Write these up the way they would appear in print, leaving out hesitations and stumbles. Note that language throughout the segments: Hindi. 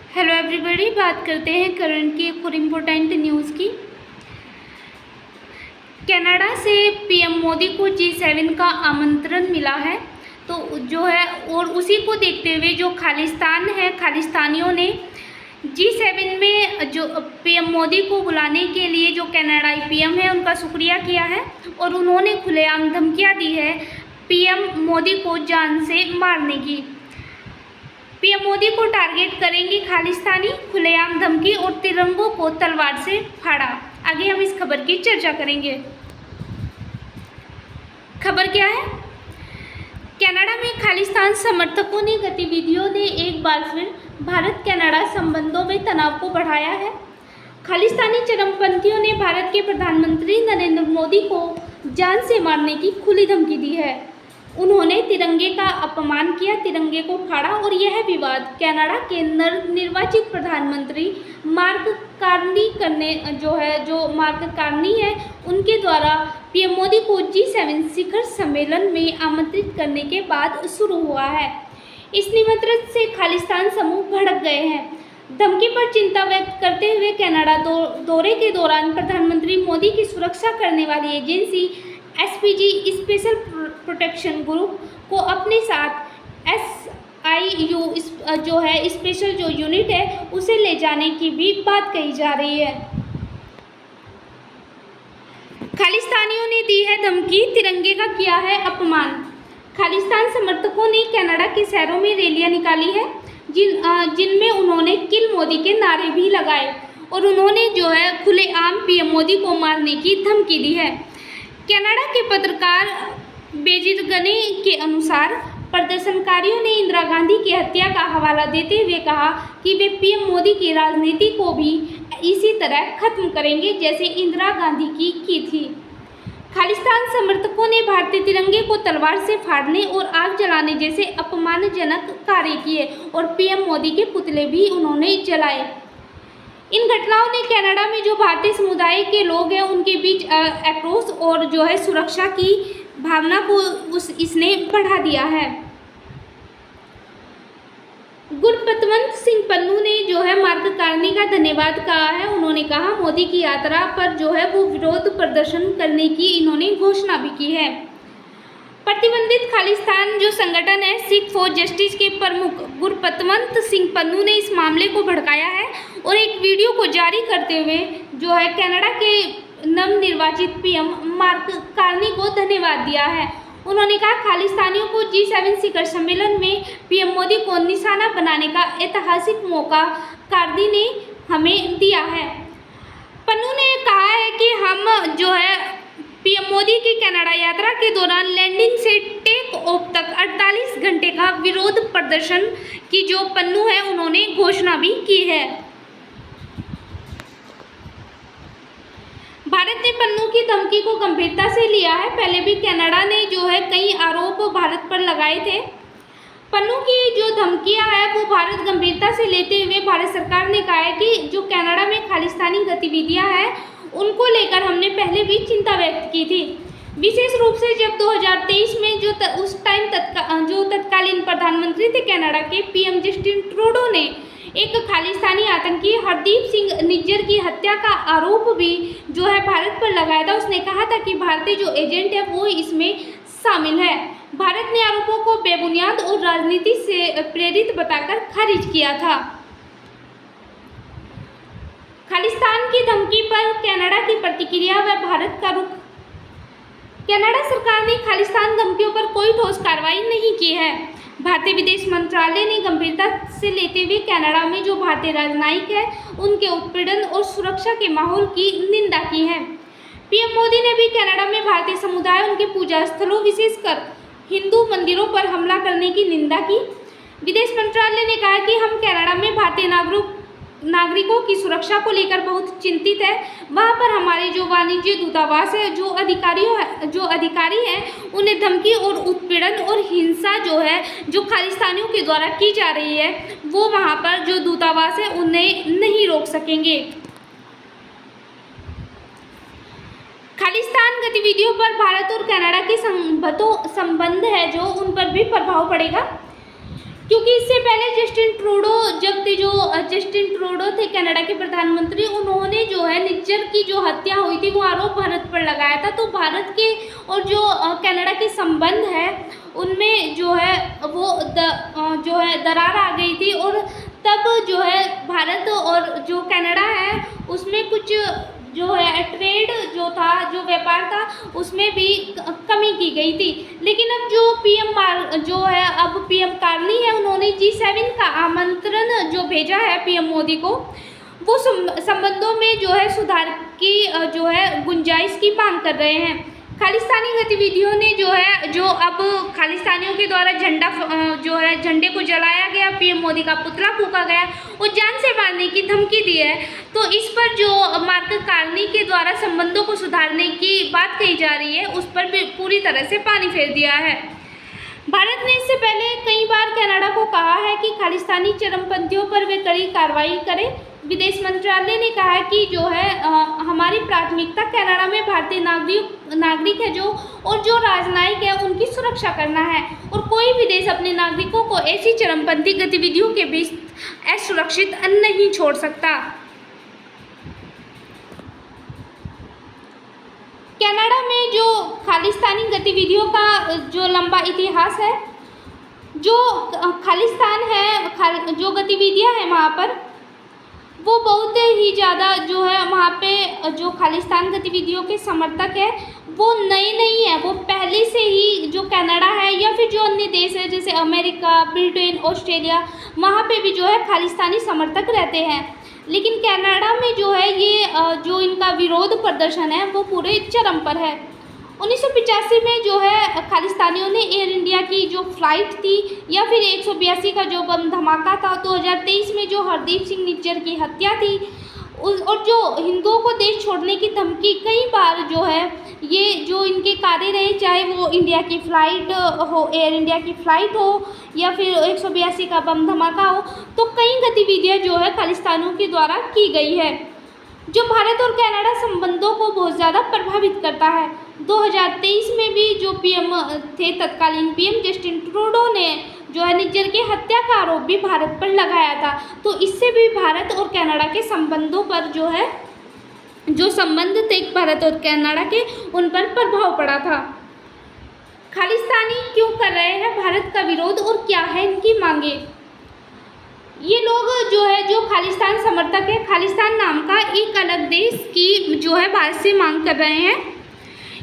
हेलो एवरीबॉडी, बात करते हैं करंट की एक और इम्पोर्टेंट न्यूज़ की। कनाडा से पीएम मोदी को G7 का आमंत्रण मिला है, तो जो है और उसी को देखते हुए जो खालिस्तान है, खालिस्तानियों ने G7 में जो पीएम मोदी को बुलाने के लिए जो कनाडाई पीएम है उनका शुक्रिया किया है और उन्होंने खुलेआम धमकियां दी है पीएम मोदी को जान से मारने की। पीएम मोदी को टारगेट करेंगे खालिस्तानी, खुलेआम धमकी और तिरंगों को तलवार से फाड़ा। आगे हम इस खबर की चर्चा करेंगे। खबर क्या है? कनाडा में खालिस्तान समर्थकों ने गतिविधियों ने एक बार फिर भारत कनाडा संबंधों में तनाव को बढ़ाया है। खालिस्तानी चरमपंथियों ने भारत के प्रधानमंत्री नरेंद्र मोदी को जान से मारने की खुली धमकी दी है। उन्होंने तिरंगे का अपमान किया, तिरंगे को फाड़ा और यह विवाद कनाडा के निर्वाचित प्रधानमंत्री मार्क कार्नी है उनके द्वारा पीएम मोदी को G7 शिखर सम्मेलन में आमंत्रित करने के बाद शुरू हुआ है। इस निमंत्रण से खालिस्तान समूह भड़क गए हैं। धमकी पर चिंता व्यक्त करते हुए कनाडा दौरे के दौरान प्रधानमंत्री मोदी की सुरक्षा करने वाली agency SPG special protection group को अपने साथ SIU जो है स्पेशल जो यूनिट है उसे ले जाने की भी बात कही जा रही है। खालिस्तानियों ने दी है धमकी, तिरंगे का किया है अपमान। खालिस्तान समर्थकों ने कनाडा के शहरों में रैलियां निकाली है जिनमें उन्होंने किल मोदी के नारे भी लगाए और उन्होंने जो है खुलेआम पीएम मोदी को मारने की धमकी दी है। कनाडा के पत्रकार बेजिरगने के अनुसार प्रदर्शनकारियों ने इंदिरा गांधी की हत्या का हवाला देते हुए कहा कि वे पीएम मोदी की राजनीति को भी इसी तरह खत्म करेंगे जैसे इंदिरा गांधी की थी। खालिस्तान समर्थकों ने भारतीय तिरंगे को तलवार से फाड़ने और आग जलाने जैसे अपमानजनक कार्य किए और पीएम मोदी के पुतले भी उन्होंने जलाए। इन घटनाओं ने कनाडा में जो भारतीय समुदाय के लोग हैं उनके बीच आक्रोश और जो है सुरक्षा की भावना को इसने बढ़ा दिया है। गुरपतवंत सिंह पन्नू ने जो है मार्क कार्नी का धन्यवाद कहा है। उन्होंने कहा मोदी की यात्रा पर जो है वो विरोध प्रदर्शन करने की इन्होंने घोषणा भी की है। प्रतिबंधित खालिस्तान जो संगठन है सिख फॉर जस्टिस के प्रमुख गुरपतवंत सिंह पन्नू ने इस मामले को भड़काया है और एक वीडियो को जारी करते हुए जो है कनाडा के नवनिर्वाचित पीएम मार्क कार्नी को धन्यवाद दिया है। उन्होंने कहा खालिस्तानियों को G7 शिखर सम्मेलन में पीएम मोदी को निशाना बनाने का ऐतिहासिक मौका कार्नी ने हमें दिया है। पन्नू ने कहा है कि हम जो है पीएम मोदी की कनाडा यात्रा के दौरान लैंडिंग से टेक ऑफ तक 48 घंटे का विरोध प्रदर्शन की जो पन्नू है उन्होंने घोषणा भी की है। भारत ने पन्नू की धमकी को गंभीरता से लिया है। पहले भी कनाडा ने जो है कई आरोप भारत पर लगाए थे। पन्नू की जो धमकियां है वो भारत गंभीरता से लेते हुए भारत सरकार ने कहा है कि जो कनाडा में खालिस्तानी गतिविधियां हैं उनको लेकर हमने पहले भी चिंता व्यक्त की थी। विशेष रूप से जब 2023 में उस टाइम जो तत्कालीन प्रधानमंत्री थे कनाडा के पीएम जस्टिन ट्रूडो ने एक खालिस्तानी आतंकी हरदीप सिंह निज्जर की हत्या का आरोप भी जो है भारत पर लगाया था। उसने कहा था कि भारतीय जो एजेंट है वो इसमें शामिल है। भारत ने आरोपों को बेबुनियाद और राजनीति से प्रेरित बताकर खारिज किया था। खालिस्तान की धमकी पर कनाडा की प्रतिक्रिया व भारत का रुख। कनाडा सरकार ने खालिस्तान धमकियों पर कोई ठोस कार्रवाई नहीं की है। भारतीय विदेश मंत्रालय ने गंभीरता से लेते हुए कनाडा में जो भारतीय राजनयिक है उनके उत्पीड़न और सुरक्षा के माहौल की निंदा की है। पीएम मोदी ने भी कनाडा में भारतीय समुदाय, उनके पूजा स्थलों विशेषकर हिंदू मंदिरों पर हमला करने की निंदा की। विदेश मंत्रालय ने कहा कि हम कनाडा में भारतीय नागरिकों की सुरक्षा को लेकर बहुत चिंतित है। वहाँ पर हमारे जो वाणिज्य दूतावास है, जो अधिकारी हैं उन्हें धमकी और उत्पीड़न और हिंसा जो है जो खालिस्तानियों के द्वारा की जा रही है वो वहाँ पर जो दूतावास है उन्हें नहीं रोक सकेंगे। खालिस्तान गतिविधियों पर भारत और कनाडा के संबंध है जो उन पर भी प्रभाव पड़ेगा। क्योंकि इससे पहले जस्टिन ट्रूडो जब थे जो ट्रूडो थे कनाडा के प्रधानमंत्री, उन्होंने जो है निज्जर की जो हत्या हुई थी वो आरोप भारत पर लगाया था। तो भारत के और जो कनाडा के संबंध है उनमें जो है वो जो है दरार आ गई थी, और तब जो है भारत और जो कनाडा है उसमें कुछ जो है ट्रेड जो था, जो व्यापार था, उसमें भी कमी की गई थी। लेकिन अब जो पीएम कार्नी है, उन्होंने G7 का आमंत्रण जो भेजा है पीएम मोदी को, वो संबंधों में जो है सुधार की जो है गुंजाइश की मांग कर रहे हैं। खालिस्तानी गतिविधियों ने जो अब खालिस्तानियों के द्वारा झंडे को जलाया गया, पीएम मोदी का पुतला फूंका गया, वो जान से मारने की धमकी दी है। तो इस पर जो मार्क कार्नी के द्वारा संबंधों को सुधारने की बात कही जा रही है, उस पर भी पूरी तरह से पानी फेर दिया है। भारत ने इससे पहले कई बार कनाडा को कहा है कि खालिस्तानी चरमपंथियों पर वे कड़ी कार्रवाई करें। विदेश मंत्रालय ने कहा है कि जो है हमारी प्राथमिकता कनाडा में भारतीय नागरिक है और जो राजनयिक है उनकी सुरक्षा करना है, और कोई भी देश अपने नागरिकों को ऐसी चरमपंथी गतिविधियों के बीच असुरक्षित नहीं छोड़ सकता। कनाडा में जो खालिस्तानी गतिविधियों का जो लंबा इतिहास है, जो खालिस्तान है, जो गतिविधियां हैं वहाँ पर, वो बहुत ही ज़्यादा जो है वहाँ पे जो खालिस्तान गतिविधियों के समर्थक है वो नए नहीं है, वो पहले से ही जो कनाडा है या फिर जो अन्य देश है जैसे अमेरिका, ब्रिटेन, ऑस्ट्रेलिया, वहाँ पे भी जो है खालिस्तानी समर्थक रहते हैं। लेकिन कनाडा में जो है ये जो इनका विरोध प्रदर्शन है वो पूरे चरम पर है। 1985 में जो है खालिस्तानियों ने एयर इंडिया की जो फ़्लाइट थी या फिर 182 का जो बम धमाका था, 2023 में जो हरदीप सिंह निज्जर की हत्या थी, और जो हिंदुओं को देश छोड़ने की धमकी कई बार जो है ये जो इनके कार्य रहे, चाहे वो इंडिया की फ़्लाइट हो, एयर इंडिया की फ़्लाइट हो या फिर 182 का बम धमाका हो, तो कई गतिविधियाँ जो है खालिस्तानियों के द्वारा की गई है, जो भारत और कनाडा संबंधों को बहुत ज़्यादा प्रभावित करता है। 2023 में भी जो पीएम थे, तत्कालीन पीएम जस्टिन ट्रूडो ने जो है निज्जर की हत्या का आरोप भी भारत पर लगाया था। तो इससे भी भारत और कनाडा के संबंधों पर जो है जो संबंध थे भारत और कनाडा के, उन पर प्रभाव पड़ा था। खालिस्तानी क्यों कर रहे हैं भारत का विरोध और क्या है इनकी मांगे? ये लोग जो है जो खालिस्तान समर्थक है, खालिस्तान नाम का एक अलग देश की जो है भारत से मांग कर रहे हैं।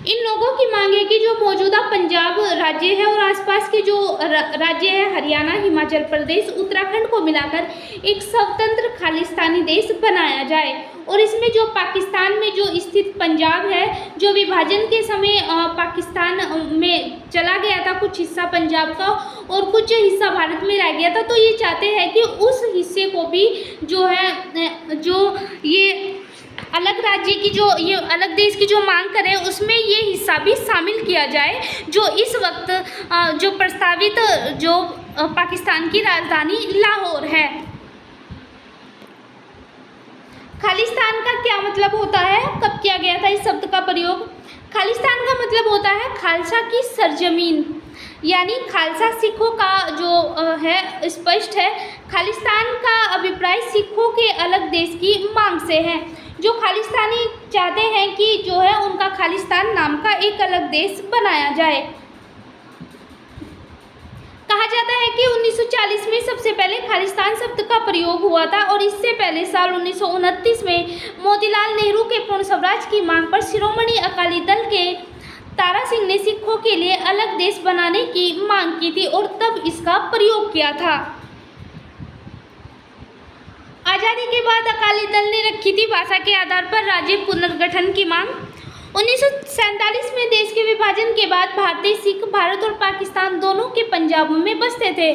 इन लोगों की मांग है कि जो मौजूदा पंजाब राज्य है और आसपास के जो राज्य है हरियाणा, हिमाचल प्रदेश, उत्तराखंड को मिलाकर एक स्वतंत्र खालिस्तानी देश बनाया जाए, और इसमें जो पाकिस्तान में जो स्थित पंजाब है, जो विभाजन के समय पाकिस्तान में चला गया था, कुछ हिस्सा पंजाब का और कुछ हिस्सा भारत में रह गया था, तो ये चाहते हैं कि उस हिस्से को भी जो है जो ये अलग राज्य की जो ये अलग देश की जो मांग करें उसमें ये हिस्सा भी शामिल किया जाए, जो इस वक्त जो प्रस्तावित जो पाकिस्तान की राजधानी लाहौर है। खालिस्तान का क्या मतलब होता है, कब किया गया था इस शब्द का प्रयोग? खालिस्तान का मतलब होता है खालसा की सरजमीन, यानी खालसा सिखों का जो है स्पष्ट है। खालिस्तान का अभिप्राय सिखों के अलग देश की मांग से है। जो खालिस्तानी चाहते हैं कि जो है उनका खालिस्तान नाम का एक अलग देश बनाया जाए। कहा जाता है कि 1940 में सबसे पहले खालिस्तान शब्द का प्रयोग हुआ था, और इससे पहले साल 1929 में मोतीलाल नेहरू के पूर्ण स्वराज की मांग पर शिरोमणि अकाली दल के तारा सिंह ने सिखों के लिए अलग देश बनाने की मांग की थी और तब इसका प्रयोग किया था। आज़ादी के बाद अकाली दल ने रखी थी भाषा के आधार पर राज्य पुनर्गठन की मांग। 1947 में देश के विभाजन के बाद भारतीय सिख भारत और पाकिस्तान दोनों के पंजाब में बसते थे,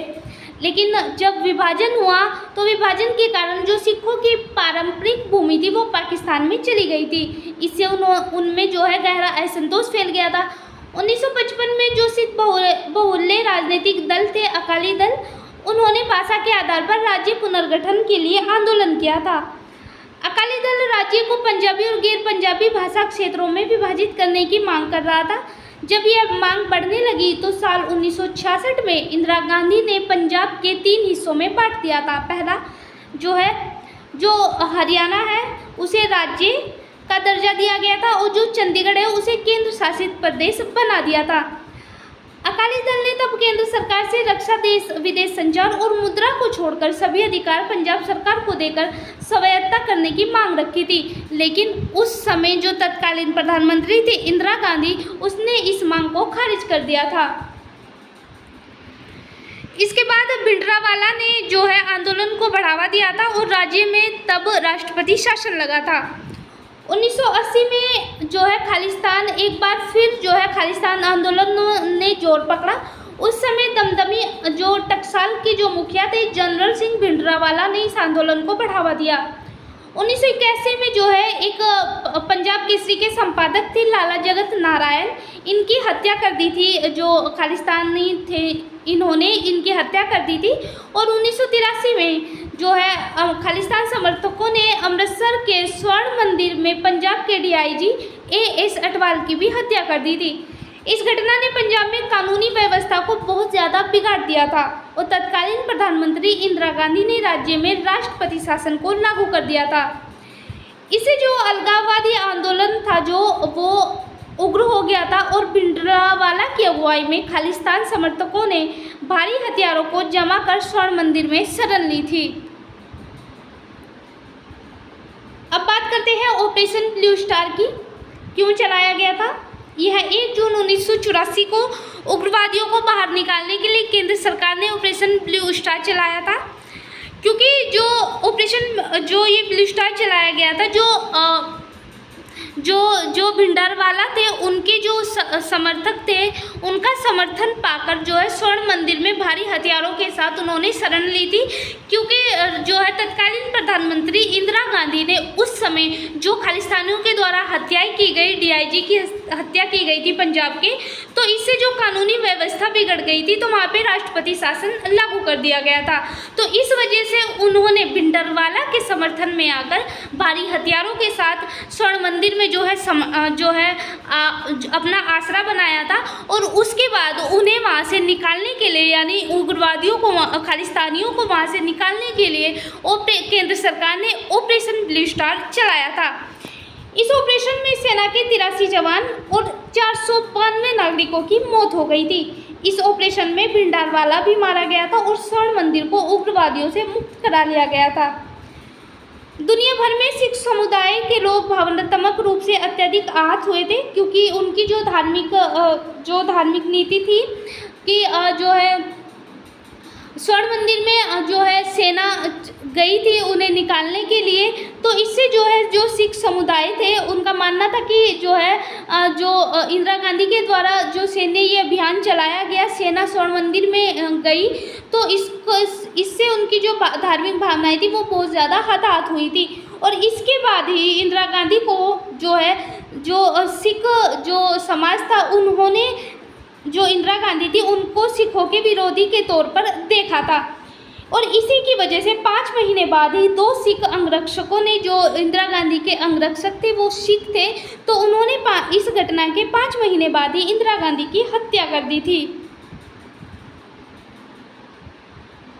लेकिन जब विभाजन हुआ तो विभाजन के कारण जो सिखों की पारंपरिक भूमि थी वो पाकिस्तान में चली गई थी। इससे उनमें जो है गहरा असंतोष फैल गया था। 1955 में जो सिख बहुल्य राजनीतिक दल थे अकाली दल, उन्होंने भाषा के आधार पर राज्य पुनर्गठन के लिए आंदोलन किया था। अकाली दल राज्य को पंजाबी और गैर पंजाबी भाषा क्षेत्रों में विभाजित करने की मांग कर रहा था। जब यह मांग बढ़ने लगी तो साल 1966 में इंदिरा गांधी ने पंजाब के 3 हिस्सों में बांट दिया था। पहला जो है जो हरियाणा है उसे राज्य का दर्जा दिया गया था और जो चंडीगढ़ है उसे केंद्र शासित प्रदेश बना दिया था। अकाली दल ने तब केंद्र सरकार से रक्षा, देश विदेश संचार और मुद्रा को छोड़कर सभी अधिकार पंजाब सरकार को देकर स्वायत्तता करने की मांग रखी थी। लेकिन उस समय जो तत्कालीन प्रधानमंत्री थी इंदिरा गांधी, उसने इस मांग को खारिज कर दिया था। इसके बाद भिंडरावाला ने जो है आंदोलन को बढ़ावा दिया था और राज्य में तब राष्ट्रपति शासन लगा था। 1980 में जो है खालिस्तान एक बार फिर जो है खालिस्तान आंदोलन ने जोर पकड़ा। उस समय दमदमी जो टकसाल के जो मुखिया थे जनरल सिंह भिंडरावाला ने इस आंदोलन को बढ़ावा दिया। 1981 में जो है एक पंजाब केसरी के संपादक थे लाला जगत नारायण, इनकी हत्या कर दी थी। जो खालिस्तानी थे इन्होंने इनकी हत्या कर दी थी। और 1983 में जो है खालिस्तान समर्थकों ने अमृतसर के स्वर्ण मंदिर में पंजाब के डीआईजी एएस अटवाल की भी हत्या कर दी थी। इस घटना ने पंजाब में कानूनी व्यवस्था को बहुत ज़्यादा बिगाड़ दिया था और तत्कालीन प्रधानमंत्री इंदिरा गांधी ने राज्य में राष्ट्रपति शासन को लागू कर दिया था। इसे जो अलगाववादी आंदोलन था जो वो उग्र हो गया था और भिंडरावाला की अगुवाई में खालिस्तान समर्थकों ने भारी हथियारों को जमा कर स्वर्ण मंदिर में शरण ली थी। अब बात करते हैं ऑपरेशन ब्लू स्टार की। क्यों चलाया गया था? यह 1 जून 1984 को उग्रवादियों को बाहर निकालने के लिए केंद्र सरकार ने ऑपरेशन ब्लू स्टार चलाया था। क्योंकि जो ऑपरेशन जो ये ब्लू स्टार चलाया गया था, जो भिंडरावाला थे उनके जो समर्थक थे उनका समर्थन पाकर जो है स्वर्ण मंदिर में भारी हथियारों के साथ उन्होंने शरण ली थी। क्योंकि जो है तत्कालीन प्रधानमंत्री इंदिरा गांधी ने उस समय जो खालिस्तानियों के द्वारा हत्याएं की गई, डीआईजी की हत्या की गई थी पंजाब के, तो इससे जो कानूनी व्यवस्था बिगड़ गई थी तो वहाँ पे राष्ट्रपति शासन लागू कर दिया गया था। तो इस वजह से उन्होंने भिंडरावाला के समर्थन में आकर भारी हथियारों के साथ स्वर्ण मंदिर में जो है अपना आसरा बनाया था। और उसके बाद उन्हें वहाँ से निकालने के लिए यानी उग्रवादियों को, खालिस्तानियों को वहाँ से निकालने के लिए केंद्र सरकार ने ऑपरेशन ब्लू स्टार चलाया था। इस ऑपरेशन में सेना के 83 जवान और 492 नागरिकों की मौत हो गई थी। इस ऑपरेशन में भिंडरावाला भी मारा गया था और स्वर्ण मंदिर को उग्रवादियों से मुक्त करा लिया गया था। दुनिया भर में सिख समुदाय के लोग भावनात्मक रूप से अत्यधिक आहत हुए थे। क्योंकि उनकी जो धार्मिक नीति थी कि जो है स्वर्ण मंदिर में जो है सेना गई थी उन्हें निकालने के लिए, तो इससे जो है जो सिख समुदाय थे उनका मानना था कि जो है इंदिरा गांधी के द्वारा जो सैन्य ये अभियान चलाया गया, सेना स्वर्ण मंदिर में गई, तो इससे उनकी जो धार्मिक भावनाएं थी वो बहुत ज़्यादा हताहत हुई थी। और इसके बाद ही इंदिरा गांधी को जो है जो सिख जो समाज था उन्होंने जो इंदिरा गांधी थी उनको सिखों के विरोधी के तौर पर देखा था। और इसी की वजह से 5 महीने बाद ही 2 सिख अंगरक्षकों ने, जो इंदिरा गांधी के अंगरक्षक थे वो सिख थे, तो उन्होंने इस घटना के 5 महीने बाद ही इंदिरा गांधी की हत्या कर दी थी।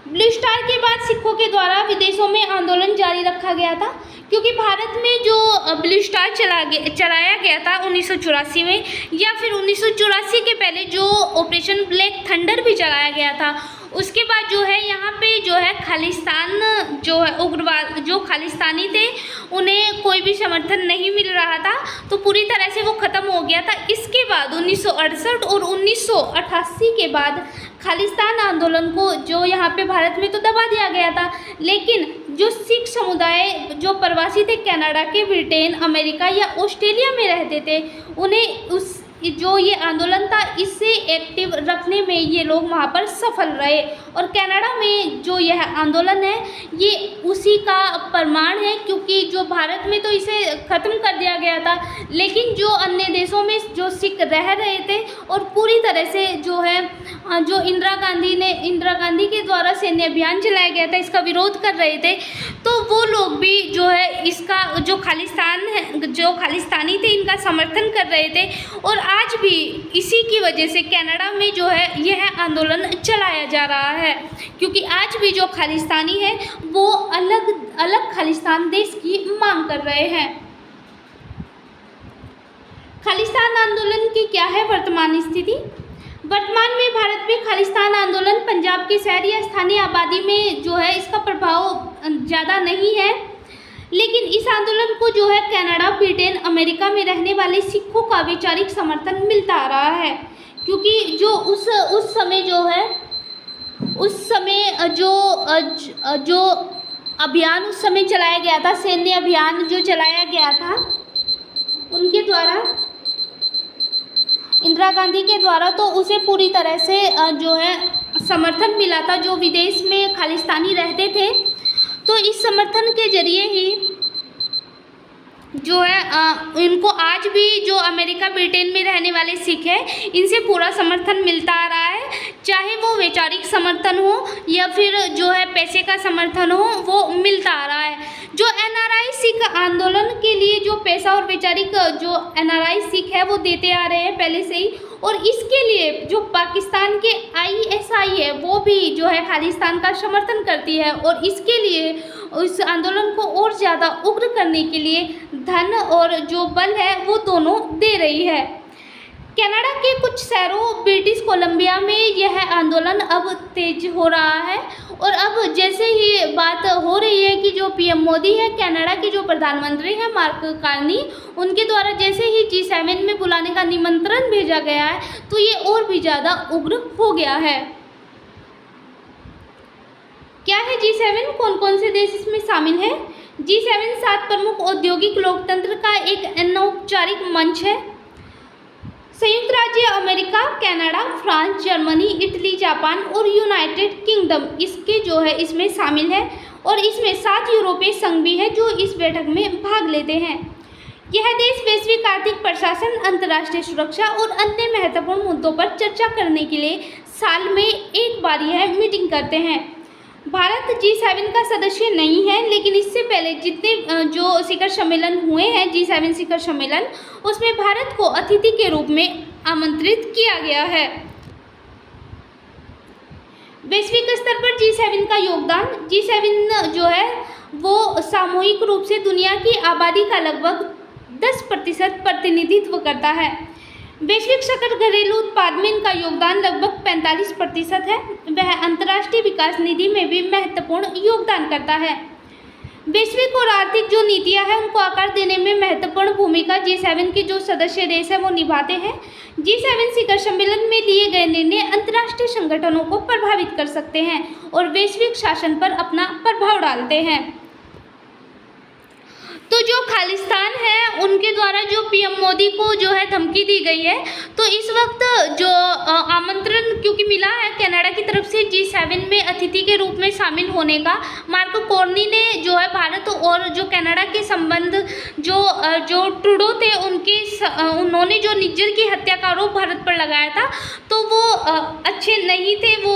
ब्लू स्टार के बाद सिखों के द्वारा विदेशों में आंदोलन जारी रखा गया था। क्योंकि भारत में जो ब्लू स्टार चलाया गया था 1984 में, या फिर 1984 के पहले जो ऑपरेशन ब्लैक थंडर भी चलाया गया था, उसके बाद जो है यहाँ पे जो है खालिस्तान जो है उग्रवाद जो खालिस्तानी थे उन्हें कोई भी समर्थन नहीं मिल रहा था, तो पूरी तरह से वो ख़त्म हो गया था। इसके बाद 1968 और 1988 के बाद खालिस्तान आंदोलन को जो यहाँ पे भारत में तो दबा दिया गया था, लेकिन जो सिख समुदाय जो प्रवासी थे कनाडा के, ब्रिटेन, अमेरिका या ऑस्ट्रेलिया में रहते थे, उन्हें उस जो ये आंदोलन था इससे एक्टिव रखने में ये लोग वहाँ पर सफल रहे। और कनाडा में जो यह आंदोलन है ये उसी का प्रमाण है, क्योंकि जो भारत में तो इसे ख़त्म कर दिया गया था, लेकिन जो अन्य देशों में जो सिख रह रहे थे और पूरी तरह से जो है जो इंदिरा गांधी के द्वारा सैन्य अभियान चलाया गया था इसका विरोध कर रहे थे, तो वो लोग भी जो है इसका जो खालिस्तान है, जो खालिस्तानी थे इनका समर्थन कर रहे थे। और आज भी इसी की वजह से कनाडा में जो है यह आंदोलन चलाया जा रहा है, क्योंकि आज भी जो खालिस्तानी है वो अलग अलग अलग खालिस्तान देश की मांग कर रहे हैं। खालिस्तान आंदोलन की क्या है वर्तमान स्थिति? वर्तमान में भारत में खालिस्तान आंदोलन पंजाब के शहर या स्थानीय आबादी में जो है इसका प्रभाव ज़्यादा नहीं है, लेकिन इस आंदोलन को जो है कनाडा, ब्रिटेन, अमेरिका में रहने वाले सिखों का वैचारिक समर्थन मिलता आ रहा है, क्योंकि जो उस समय जो है जो अभियान उस समय चलाया गया था, सैन्य अभियान जो चलाया गया था उनके द्वारा, इंदिरा गांधी के द्वारा, तो उसे पूरी तरह से जो है समर्थन मिला था। जो विदेश में खालिस्तानी रहते थे तो इस समर्थन के जरिए ही जो है इनको आज भी जो अमेरिका, ब्रिटेन में रहने वाले सिख हैं इनसे पूरा समर्थन मिलता आ रहा है, चाहे वो वैचारिक समर्थन हो या फिर जो है पैसे का समर्थन हो, वो मिलता आ रहा है। जो एनआरआई सिख आंदोलन के लिए जो पैसा और वैचारिक जो एनआरआई सिख है वो देते आ रहे हैं पहले से ही, और इसके लिए जो पाकिस्तान के आईएसआई है वो भी जो है खालिस्तान का समर्थन करती है, और इसके लिए उस आंदोलन को और ज़्यादा उग्र करने के लिए धन और जो बल है वो दोनों दे रही है। कनाडा के कुछ शहरों ब्रिटिश कोलंबिया में यह आंदोलन अब तेज हो रहा है, और अब जैसे ही बात हो रही है कि जो पीएम मोदी है, कनाडा के जो प्रधानमंत्री हैं मार्क कार्नी, उनके द्वारा जैसे ही G7 में बुलाने का निमंत्रण भेजा गया है तो ये और भी ज़्यादा उग्र हो गया है। क्या है G7? कौन कौन से देश इसमें शामिल हैं? G7 7 प्रमुख औद्योगिक लोकतंत्र का एक अनौपचारिक मंच है। संयुक्त राज्य America, Canada, France, Germany, Italy, Japan और यूनाइटेड किंगडम इसके जो है इसमें शामिल है, और इसमें 7 यूरोपीय संघ भी है जो इस बैठक में भाग लेते हैं। यह देश वैश्विक आर्थिक प्रशासन, अंतर्राष्ट्रीय सुरक्षा और अन्य महत्वपूर्ण मुद्दों पर चर्चा करने के लिए साल में एक बार यह मीटिंग करते हैं। भारत G7 का सदस्य नहीं है, लेकिन इससे पहले जितने जो शिखर सम्मेलन हुए हैं G7 शिखर सम्मेलन, उसमें भारत को अतिथि के रूप में आमंत्रित किया गया है। वैश्विक स्तर पर G7 का योगदान, G7 जो है वो सामूहिक रूप से दुनिया की आबादी का लगभग 10% प्रतिनिधित्व करता है। वैश्विक सकल घरेलू उत्पाद में इनका योगदान लगभग 45% है। वह अंतर्राष्ट्रीय विकास निधि में भी महत्वपूर्ण योगदान करता है। वैश्विक और आर्थिक जो नीतियां हैं उनको आकार देने में महत्वपूर्ण भूमिका G7 के जो सदस्य देश हैं वो निभाते हैं। G7 शिखर सम्मेलन में लिए गए निर्णय अंतर्राष्ट्रीय संगठनों को प्रभावित कर सकते हैं और वैश्विक शासन पर अपना प्रभाव डालते हैं। तो जो खालिस्तान है उनके द्वारा जो पीएम मोदी को जो है धमकी दी गई है, तो इस वक्त जो आमंत्रण क्योंकि मिला है कनाडा की तरफ से G7 में अतिथि के रूप में शामिल होने का, मार्क कार्नी ने जो है भारत और जो कनाडा के संबंध जो ट्रूडो थे उन्होंने जो निज्जर की हत्या का आरोप भारत पर लगाया था, तो वो अच्छे नहीं थे। वो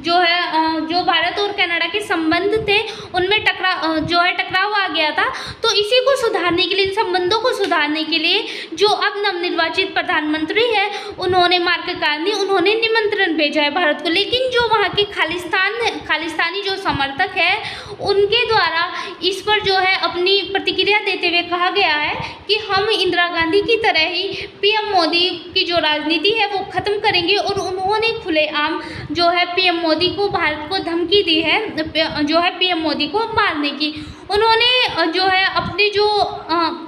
जो भारत और कनाडा के संबंध थे उनमें टकराव आ गया था। तो इसी को सुधारने के लिए, इन संबंधों को सुधारने के लिए जो अब नवनिर्वाचित प्रधानमंत्री है उन्होंने मार्क कार्नी उन्होंने निमंत्रण भेजा है भारत को, लेकिन जो वहाँ के खालिस्तानी जो समर्थक है उनके द्वारा इस पर जो है अपनी प्रतिक्रिया देते हुए कहा गया है कि हम इंदिरा गांधी की तरह ही पीएम मोदी की जो राजनीति है वो ख़त्म करेंगे, और उन्होंने खुलेआम जो है पीएम मोदी को, भारत को धमकी दी है जो है पीएम मोदी को मारने की। उन्होंने जो है अपने जो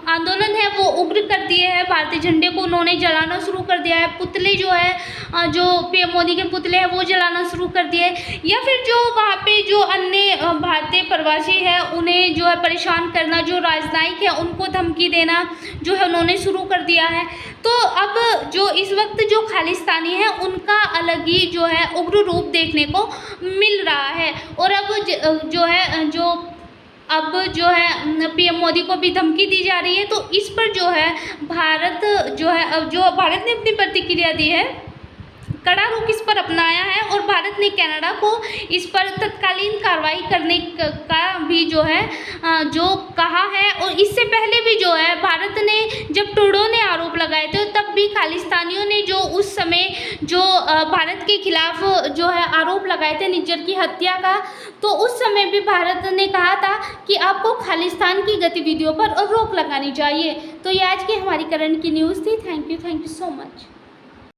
आंदोलन है वो उग्र कर दिए हैं। भारतीय झंडे को उन्होंने जलाना शुरू कर दिया है। पुतले जो है जो पीएम मोदी के पुतले हैं वो जलाना शुरू कर दिए, या फिर जो वहाँ पे जो अन्य भारतीय प्रवासी है उन्हें जो है परेशान करना, जो राजनयिक है उनको धमकी देना जो है उन्होंने शुरू कर दिया है। तो अब जो इस वक्त जो खालिस्तानी है उनका अलग ही जो है उग्र रूप देखने को मिल रहा है, और अब जो है पीएम मोदी को भी धमकी दी जा रही है। तो इस पर जो है भारत ने अपनी प्रतिक्रिया दी है, कड़ा रुख इस पर अपनाया है, और भारत ने कनाडा को इस पर तत्कालीन कार्रवाई करने का भी अभी जो है जो कहा है। और इससे पहले भी जो है भारत ने जब ट्रूडो ने आरोप लगाए थे तब भी खालिस्तानियों ने जो उस समय जो भारत के खिलाफ जो है आरोप लगाए थे निज्जर की हत्या का, तो उस समय भी भारत ने कहा था कि आपको खालिस्तान की गतिविधियों पर रोक लगानी चाहिए। तो ये आज की हमारी करंट की न्यूज़ थी। Thank you so much.